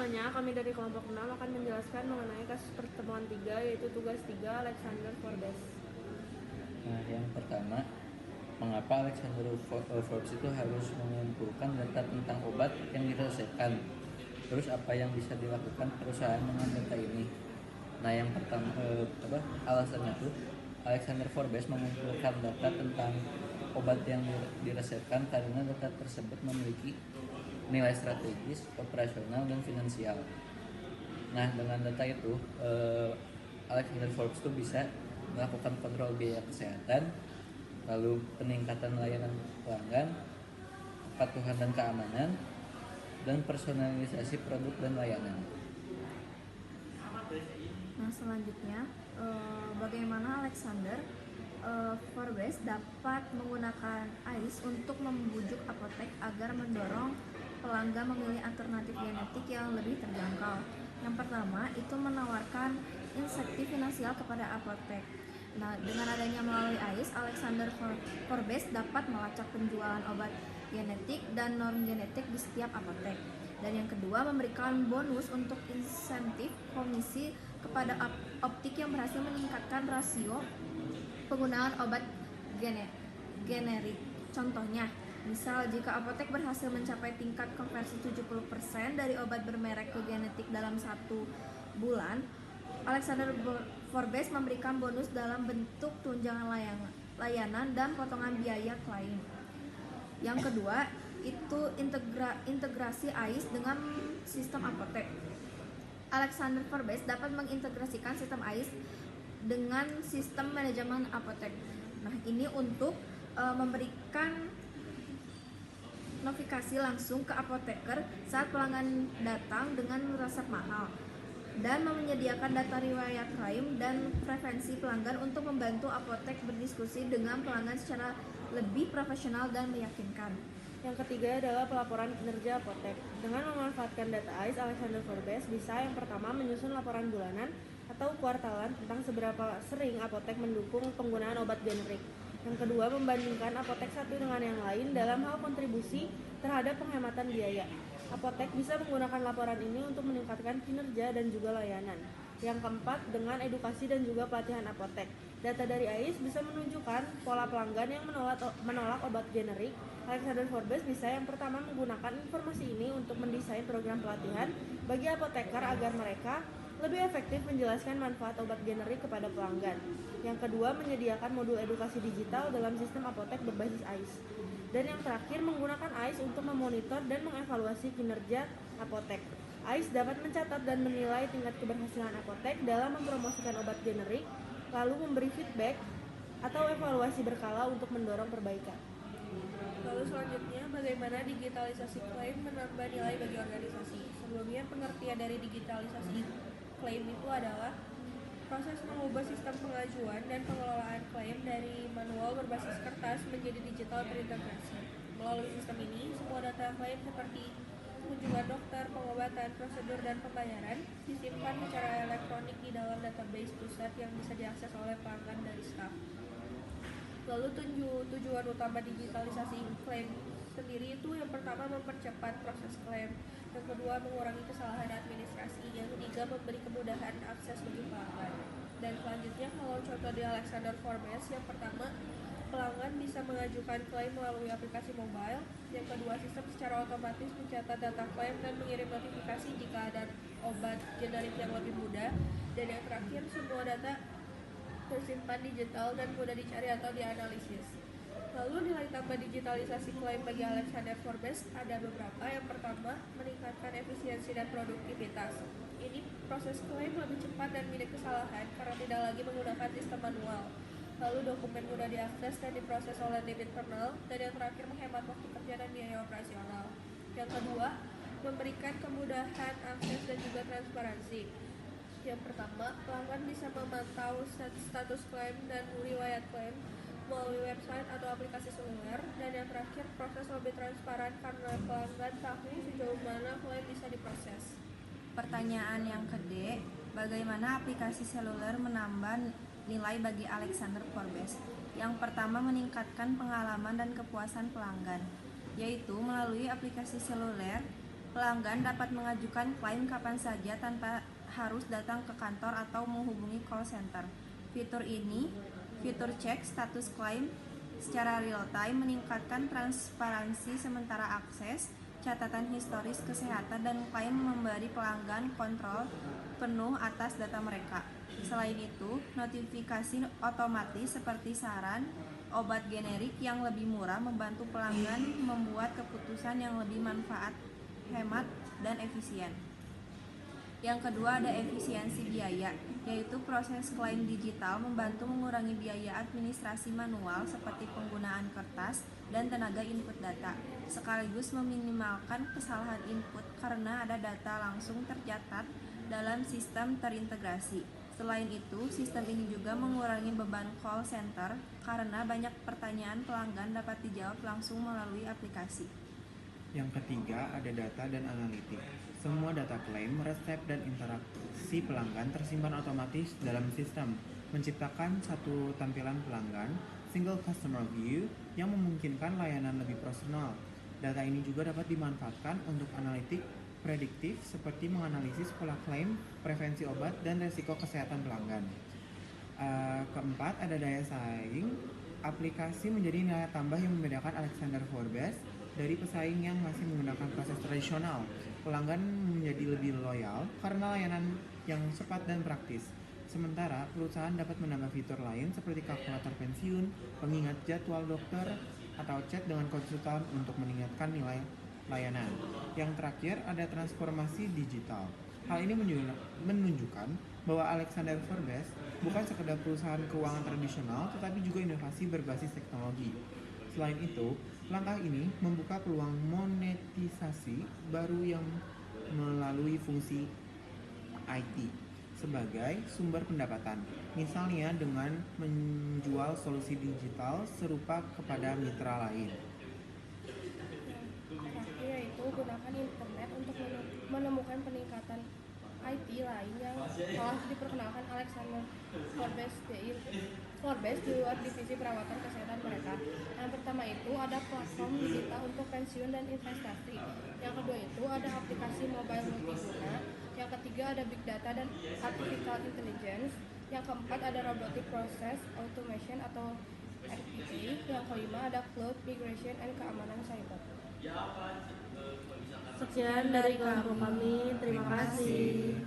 semuanya, kami dari kelompok 6 akan menjelaskan mengenai kasus pertemuan 3, yaitu tugas 3 Alexander Forbes. Nah, yang pertama, mengapa Alexander Forbes itu harus mengumpulkan data tentang obat yang diresepkan? Terus apa yang bisa dilakukan perusahaan dengan data ini? Nah, yang pertama, alasannya tuh Alexander Forbes mengumpulkan data tentang obat yang diresepkan karena data tersebut memiliki nilai strategis, operasional, dan finansial. Nah, dengan data itu, Alexander Forbes tuh bisa melakukan kontrol biaya kesehatan, lalu peningkatan layanan pelanggan, kepatuhan dan keamanan, dan personalisasi produk dan layanan. Nah, selanjutnya, bagaimana Alexander Forbes dapat menggunakan AIS untuk membujuk apotek agar mendorong pelanggan memilih alternatif genetik yang lebih terjangkau. Yang pertama, itu menawarkan insentif finansial kepada apotek. Nah, dengan adanya melalui AIS, Alexander Forbes dapat melacak penjualan obat genetik dan non-genetik di setiap apotek. Dan yang kedua, memberikan bonus untuk insentif komisi kepada optik yang berhasil meningkatkan rasio penggunaan obat generik. Contohnya, misal jika apotek berhasil mencapai tingkat konversi 70% dari obat bermerek ke genetik dalam 1 bulan, Alexander Forbes memberikan bonus dalam bentuk tunjangan layanan dan potongan biaya klaim. Yang kedua, itu integrasi AIS dengan sistem apotek. Alexander Forbes dapat mengintegrasikan sistem AIS dengan sistem manajemen apotek. Nah, ini untuk memberikan notifikasi langsung ke apoteker saat pelanggan datang dengan resep mahal, dan menyediakan data riwayat klaim dan preferensi pelanggan untuk membantu apotek berdiskusi dengan pelanggan secara lebih profesional dan meyakinkan. Yang ketiga adalah pelaporan kinerja apotek. Dengan memanfaatkan data AIS, Alexander Forbes bisa yang pertama menyusun laporan bulanan atau kuartalan tentang seberapa sering apotek mendukung penggunaan obat generik. Yang kedua, membandingkan apotek satu dengan yang lain dalam hal kontribusi terhadap penghematan biaya. Apotek bisa menggunakan laporan ini untuk meningkatkan kinerja dan juga layanan. Yang keempat, dengan edukasi dan juga pelatihan apotek. Data dari AIS bisa menunjukkan pola pelanggan yang menolak obat generik. Alexander Forbes bisa yang pertama menggunakan informasi ini untuk mendesain program pelatihan bagi apoteker agar mereka lebih efektif menjelaskan manfaat obat generik kepada pelanggan. Yang kedua, menyediakan modul edukasi digital dalam sistem apotek berbasis AIS. Dan yang terakhir, menggunakan AIS untuk memonitor dan mengevaluasi kinerja apotek. AIS dapat mencatat dan menilai tingkat keberhasilan apotek dalam mempromosikan obat generik, lalu memberi feedback atau evaluasi berkala untuk mendorong perbaikan. Lalu selanjutnya, bagaimana digitalisasi klaim menambah nilai bagi organisasi. Sebelumnya, pengertian dari digitalisasi klaim itu adalah proses mengubah sistem pengajuan dan pengelolaan klaim dari manual berbasis kertas menjadi digital terintegrasi. Melalui sistem ini, semua data klaim seperti kunjungan dokter, pengobatan, prosedur, dan pembayaran disimpan secara elektronik di dalam database pusat yang bisa diakses oleh pelanggan dari staf. Lalu tujuan utama digitalisasi klaim sendiri itu yang pertama mempercepat proses klaim, yang kedua mengurangi kesalahan administrasi, yang ketiga memberi kemudahan akses bagi pelanggan. Dan selanjutnya kalau contoh di Alexander Forbes, yang pertama pelanggan bisa mengajukan klaim melalui aplikasi mobile, yang kedua sistem secara otomatis mencatat data klaim dan mengirim notifikasi jika ada obat generik yang lebih mudah, dan yang terakhir semua data tersimpan digital dan mudah dicari atau dianalisis. Lalu nilai tambah digitalisasi klaim bagi Alexander Forbes ada beberapa. Yang pertama, meningkatkan efisiensi dan produktivitas. Ini proses klaim lebih cepat dan minim kesalahan karena tidak lagi menggunakan sistem manual. Lalu dokumen mudah diakses dan diproses oleh tim internal. Dan yang terakhir, menghemat waktu kerja dan biaya operasional. Yang kedua, memberikan kemudahan akses dan juga transparansi. Yang pertama, pelanggan bisa memantau status klaim dan riwayat klaim melalui website atau aplikasi seluler. Dan yang terakhir, proses lebih transparan karena pelanggan tahu sejauh mana klaim bisa diproses. Pertanyaan yang kedua, bagaimana aplikasi seluler menambah nilai bagi Alexander Forbes? Yang pertama, meningkatkan pengalaman dan kepuasan pelanggan, yaitu melalui aplikasi seluler Pelanggan dapat mengajukan klaim kapan saja tanpa harus datang ke kantor atau menghubungi call center. Fitur cek status klaim secara real time meningkatkan transparansi sementara akses catatan historis kesehatan dan klaim memberi pelanggan kontrol penuh atas data mereka. Selain itu, notifikasi otomatis seperti saran obat generik yang lebih murah membantu pelanggan membuat keputusan yang lebih manfaat, hemat, dan efisien. Yang kedua ada efisiensi biaya, yaitu proses klaim digital membantu mengurangi biaya administrasi manual seperti penggunaan kertas dan tenaga input data, sekaligus meminimalkan kesalahan input karena ada data langsung tercatat dalam sistem terintegrasi. Selain itu, sistem ini juga mengurangi beban call center karena banyak pertanyaan pelanggan dapat dijawab langsung melalui aplikasi. Yang ketiga ada data dan analitik. Semua data klaim, resep, dan interaksi pelanggan tersimpan otomatis dalam sistem, menciptakan satu tampilan pelanggan, single customer view, yang memungkinkan layanan lebih personal. Data ini juga dapat dimanfaatkan untuk analitik prediktif seperti menganalisis pola klaim, prevensi obat, dan resiko kesehatan pelanggan. Keempat, ada daya saing. Aplikasi menjadi nilai tambah yang membedakan Alexander Forbes dari pesaing yang masih menggunakan proses tradisional. Pelanggan menjadi lebih loyal karena layanan yang cepat dan praktis. Sementara, perusahaan dapat menambah fitur lain seperti kalkulator pensiun, pengingat jadwal dokter, atau chat dengan konsultan untuk meningkatkan nilai layanan. Yang terakhir, ada transformasi digital. Hal ini menunjukkan bahwa Alexander Forbes bukan sekedar perusahaan keuangan tradisional, tetapi juga inovasi berbasis teknologi. Selain itu, langkah ini membuka peluang monetisasi baru yang melalui fungsi IT sebagai sumber pendapatan, misalnya dengan menjual solusi digital serupa kepada mitra lain. Yang terakhir yaitu gunakan internet untuk menemukan peningkatan IT lain yang telah diperkenalkan Alexander Forbes di luar divisi perawatan kesehatan mereka. Yang pertama itu ada platform digital untuk pensiun dan investasi. Yang kedua itu ada aplikasi mobile multiguna. Yang ketiga ada big data dan artificial intelligence. Yang keempat ada robotic process automation atau RPA. Yang kelima ada cloud migration and keamanan cyber. Sekian dari kelompok kami, terima kasih.